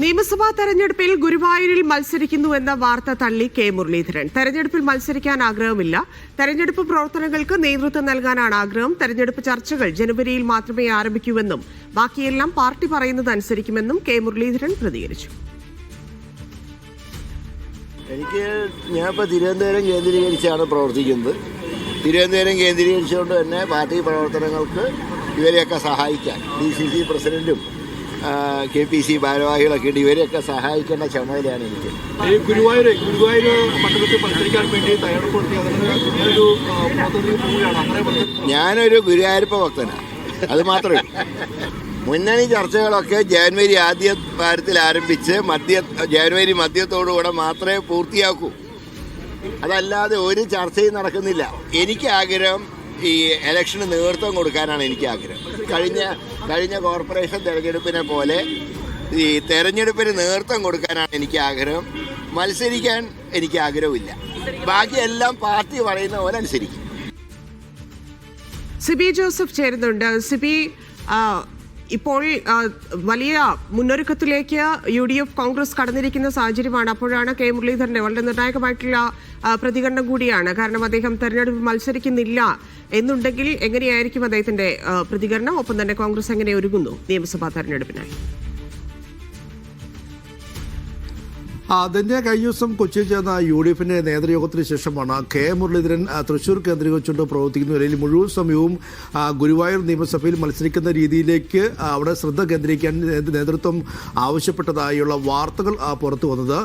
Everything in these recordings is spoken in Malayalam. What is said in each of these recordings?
നിയമസഭാ തെരഞ്ഞെടുപ്പിൽ ഗുരുവായൂരിൽ മത്സരിക്കുന്നുവെന്ന വാർത്ത തള്ളി കെ മുരളീധരൻ. തെരഞ്ഞെടുപ്പിൽ മത്സരിക്കാൻ ആഗ്രഹമില്ല. തെരഞ്ഞെടുപ്പ് പ്രവർത്തനങ്ങൾക്ക് നേതൃത്വം നൽകാനാണ് ആഗ്രഹം. തെരഞ്ഞെടുപ്പ് ചർച്ചകൾ ജനുവരിയിൽ മാത്രമേ ആരംഭിക്കൂവെന്നും ബാക്കിയെല്ലാം പാർട്ടി പറയുന്നത് അനുസരിക്കുമെന്നും കെ മുരളീധരൻ പ്രതികരിച്ചു. ഞാനിപ്പോൾ തിരുവനന്തപുരം കേന്ദ്രീകരിച്ചാണ് പ്രവർത്തിക്കുന്നത്. തിരുവനന്തപുരം കേന്ദ്രീകരിച്ചുകൊണ്ട് തന്നെ പാർട്ടി പ്രവർത്തനങ്ങൾക്ക് ഇവരെയൊക്കെ സഹായിക്കാൻ DCC പ്രസിഡന്റും KPC ഭാരവാഹികളൊക്കെ ഉണ്ട്. ഇവരെയൊക്കെ സഹായിക്കേണ്ട ചുമതലയാണ് എനിക്ക്. ഗുരുവായൂർ മണ്ഡലത്തിൽ മത്സരിക്കാൻ വേണ്ടി ഞാനൊരു ഗുരുവായൂരപ്പ ഭക്തനാണ്, അത് മാത്രമേ. മുന്നണി ചർച്ചകളൊക്കെ ജനുവരി ആദ്യ വാരത്തിൽ ആരംഭിച്ച് ജനുവരി മധ്യത്തോടുകൂടെ മാത്രമേ പൂർത്തിയാക്കൂ. അതല്ലാതെ ഒരു ചർച്ചയും നടക്കുന്നില്ല. എനിക്ക് ആഗ്രഹം ഈ ഇലക്ഷന് നേതൃത്വം കൊടുക്കാനാണ് എനിക്ക് ആഗ്രഹം. കഴിഞ്ഞ കോർപ്പറേഷൻ തെരഞ്ഞെടുപ്പിനെ പോലെ ഈ തെരഞ്ഞെടുപ്പിന് നേതൃത്വം കൊടുക്കാനാണ് എനിക്ക് ആഗ്രഹം. മത്സരിക്കാൻ എനിക്ക് ആഗ്രഹമില്ല. ബാക്കിയെല്ലാം പാർട്ടി പറയുന്ന പോലെ അനുസരിക്കും. സിബി ജോസഫ് ചേരുന്നുണ്ട്. സിബി, ഇപ്പോൾ വലിയ മുന്നൊരുക്കത്തിലേക്ക് UDF കോൺഗ്രസ് കടന്നിരിക്കുന്ന സാഹചര്യമാണ്. അപ്പോഴാണ് കെ മുരളീധരന്റെ വളരെ നിർണായകമായിട്ടുള്ള പ്രതികരണം കൂടിയാണ്. കാരണം അദ്ദേഹം തെരഞ്ഞെടുപ്പ് മത്സരിക്കുന്നില്ല എന്നുണ്ടെങ്കിൽ എങ്ങനെയായിരിക്കും അദ്ദേഹത്തിന്റെ പ്രതികരണം? ഒപ്പം തന്നെ കോൺഗ്രസ് എങ്ങനെ ഒരുങ്ങുന്നു നിയമസഭാ തെരഞ്ഞെടുപ്പിനായി? അതിൻ്റെ കഴിഞ്ഞ ദിവസം കൊച്ചിയിൽ ചേർന്ന UDFിൻ്റെ നേതൃയോഗത്തിന് ശേഷമാണ് കെ മുരളീധരൻ തൃശ്ശൂർ കേന്ദ്രീകരിച്ചുകൊണ്ട് പ്രവർത്തിക്കുന്ന നിലയിൽ മുഴുവൻ സമയവും ഗുരുവായൂർ നിയമസഭയിൽ മത്സരിക്കുന്ന രീതിയിലേക്ക് അവിടെ ശ്രദ്ധ കേന്ദ്രീകരിക്കാൻ നേതൃത്വം ആവശ്യപ്പെട്ടതായുള്ള വാർത്തകൾ പുറത്തു വന്നത്.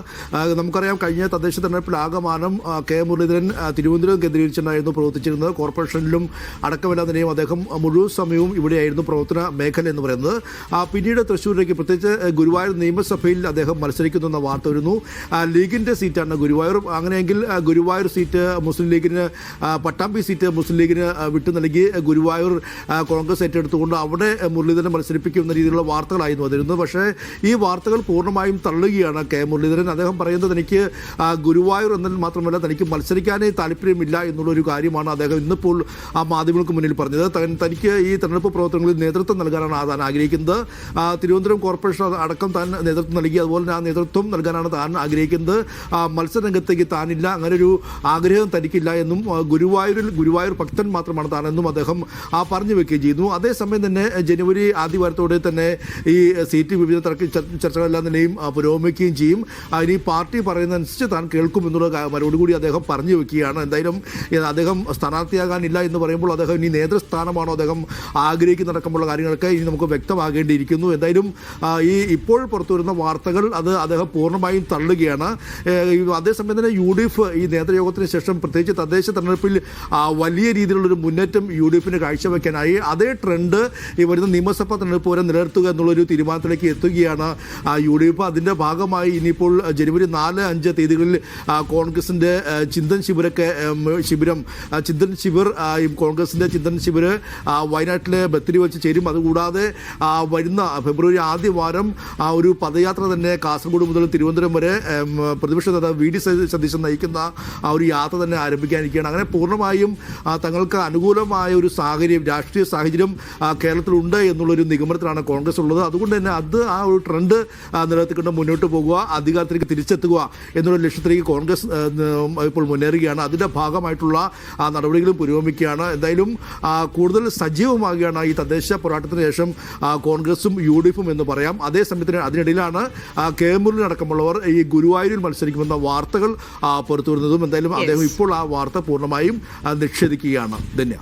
നമുക്കറിയാം, കഴിഞ്ഞ തദ്ദേശ തെരഞ്ഞെടുപ്പിൽ ആകമാനം കെ മുരളീധരൻ തിരുവനന്തപുരം കേന്ദ്രീകരിച്ചിട്ടായിരുന്നു പ്രവർത്തിച്ചിരുന്നത്. കോർപ്പറേഷനിലും അടക്കമില്ലാത്ത നിലയും അദ്ദേഹം മുഴുവൻ സമയവും ഇവിടെയായിരുന്നു പ്രവർത്തന മേഖല എന്ന് പറയുന്നത്. പിന്നീട് തൃശ്ശൂരിലേക്ക്, പ്രത്യേകിച്ച് ഗുരുവായൂർ നിയമസഭയിൽ അദ്ദേഹം മത്സരിക്കുന്നുവെന്ന വാർത്ത വരുന്നു. ലീഗിൻ്റെ സീറ്റാണ് ഗുരുവായൂർ. അങ്ങനെയെങ്കിൽ ഗുരുവായൂർ സീറ്റ് മുസ്ലിം ലീഗിന്, പട്ടാമ്പി സീറ്റ് മുസ്ലിം ലീഗിന് വിട്ടു നൽകി ഗുരുവായൂർ കോൺഗ്രസ് ഏറ്റെടുത്തുകൊണ്ട് അവിടെ മുരളീധരൻ മത്സരിപ്പിക്കുന്ന രീതിയിലുള്ള വാർത്തകളായിരുന്നു വന്നിരുന്നത്. പക്ഷേ ഈ വാർത്തകൾ പൂർണ്ണമായും തള്ളുകയാണ് കെ മുരളീധരൻ. അദ്ദേഹം പറയുന്നത് തനിക്ക് ഗുരുവായൂർ എന്നതിൽ മാത്രമല്ല തനിക്ക് മത്സരിക്കാനേ താല്പര്യമില്ല എന്നുള്ളൊരു കാര്യമാണ് അദ്ദേഹം ഇന്നിപ്പോൾ മാധ്യമങ്ങൾക്ക് മുന്നിൽ പറഞ്ഞത്. തനിക്ക് ഈ തെരഞ്ഞെടുപ്പ് പ്രവർത്തനങ്ങളിൽ നേതൃത്വം നൽകാനാണ് താൻ ആഗ്രഹിക്കുന്നത്. തിരുവനന്തപുരം കോർപ്പറേഷൻ അടക്കം താൻ നേതൃത്വം നൽകി. അതുപോലെ തന്നെ ആ നേതൃത്വം നൽകാനാണ് താൻ ആഗ്രഹിക്കുന്നത്. മത്സരരംഗത്തേക്ക് താനില്ല, അങ്ങനൊരു ആഗ്രഹം തനിക്കില്ല എന്നും ഗുരുവായൂർ ഭക്തൻ മാത്രമാണ് താനെന്നും അദ്ദേഹം പറഞ്ഞു വെക്കുകയും ചെയ്യുന്നു. അതേസമയം തന്നെ ജനുവരി ആദ്യവാരത്തോടെ തന്നെ ഈ സീറ്റ് വിവിധ ചർച്ചകളെല്ലാം തന്നെയും പുരോഗമിക്കുകയും ചെയ്യും. ഇനി പാർട്ടി പറയുന്നതനുസരിച്ച് താൻ കേൾക്കുമെന്നുള്ള മറുപടി അദ്ദേഹം പറഞ്ഞു വെക്കുകയാണ്. എന്തായാലും അദ്ദേഹം സ്ഥാനാർത്ഥിയാകാനില്ല എന്ന് പറയുമ്പോൾ അദ്ദേഹം ഇനി നേതൃസ്ഥാനമാണോ അദ്ദേഹം ആഗ്രഹിക്കുന്നതടക്കമുള്ള കാര്യങ്ങളൊക്കെ ഇനി നമുക്ക് വ്യക്തമാകേണ്ടിയിരിക്കുന്നു. എന്തായാലും ഈ ഇപ്പോൾ പുറത്തുവരുന്ന വാർത്തകൾ അത് അദ്ദേഹം പൂർണ്ണമായും തള്ളുകയാണ്. അതേസമയം തന്നെ UDF ഈ നേതൃയോഗത്തിന് ശേഷം പ്രത്യേകിച്ച് തദ്ദേശ തെരഞ്ഞെടുപ്പിൽ വലിയ രീതിയിലുള്ളൊരു മുന്നേറ്റം UDFിന് കാഴ്ചവെക്കാനായി അതേ ട്രെൻഡ് ഈ വരുന്ന നിയമസഭാ തെരഞ്ഞെടുപ്പ് വരെ നിലനിർത്തുക എന്നുള്ളൊരു തീരുമാനത്തിലേക്ക് എത്തുകയാണ് UDF. അതിൻ്റെ ഭാഗമായി ഇനിയിപ്പോൾ ജനുവരി 4-5 തീയതികളിൽ കോൺഗ്രസിൻ്റെ ചിന്തൻ ശിബിർ കോൺഗ്രസിൻ്റെ ചിന്തൻ ശിബിർ വയനാട്ടിലെ ബത്തേരി വെച്ച് ചേരും. അതുകൂടാതെ വരുന്ന ഫെബ്രുവരി ആദ്യ വാരം ഒരു പദയാത്ര തന്നെ കാസർഗോഡ് മുതൽ തിരുവനന്തപുരം വരെ പ്രതിപക്ഷ നേതാവ് VD സതീശൻ നയിക്കുന്ന ഒരു യാത്ര തന്നെ ആരംഭിക്കാനിരിക്കുകയാണ്. അങ്ങനെ പൂർണ്ണമായും തങ്ങൾക്ക് അനുകൂലമായ ഒരു സാഹചര്യം, രാഷ്ട്രീയ സാഹചര്യം കേരളത്തിലുണ്ട് എന്നുള്ളൊരു നിഗമനത്തിലാണ് കോൺഗ്രസ് ഉള്ളത്. അതുകൊണ്ട് തന്നെ ആ ഒരു ട്രെൻഡ് നിലനിർത്തിക്കൊണ്ട് മുന്നോട്ട് പോകുക, അധികാരത്തിലേക്ക് തിരിച്ചെത്തുക എന്നുള്ള ലക്ഷ്യത്തിലേക്ക് കോൺഗ്രസ് ഇപ്പോൾ മുന്നേറുകയാണ്. അതിൻ്റെ ഭാഗമായിട്ടുള്ള നടപടികളും പുരോഗമിക്കുകയാണ്. എന്തായാലും കൂടുതൽ സജീവമാകുകയാണ് ഈ തദ്ദേശ പോരാട്ടത്തിന് ശേഷം കോൺഗ്രസും UDFും എന്ന് പറയാം. അതേസമയത്തിന് അതിനിടയിലാണ് കെ മുരളീധരൻ അടക്കമുള്ളവർ ഈ ഗുരുവായൂരിൽ മത്സരിക്കുമെന്ന വാർത്തകൾ പുറത്തു വരുന്നതും. എന്തായാലും അദ്ദേഹം ഇപ്പോൾ ആ വാർത്ത പൂർണ്ണമായും നിഷേധിക്കുകയാണ്. ധന്യ.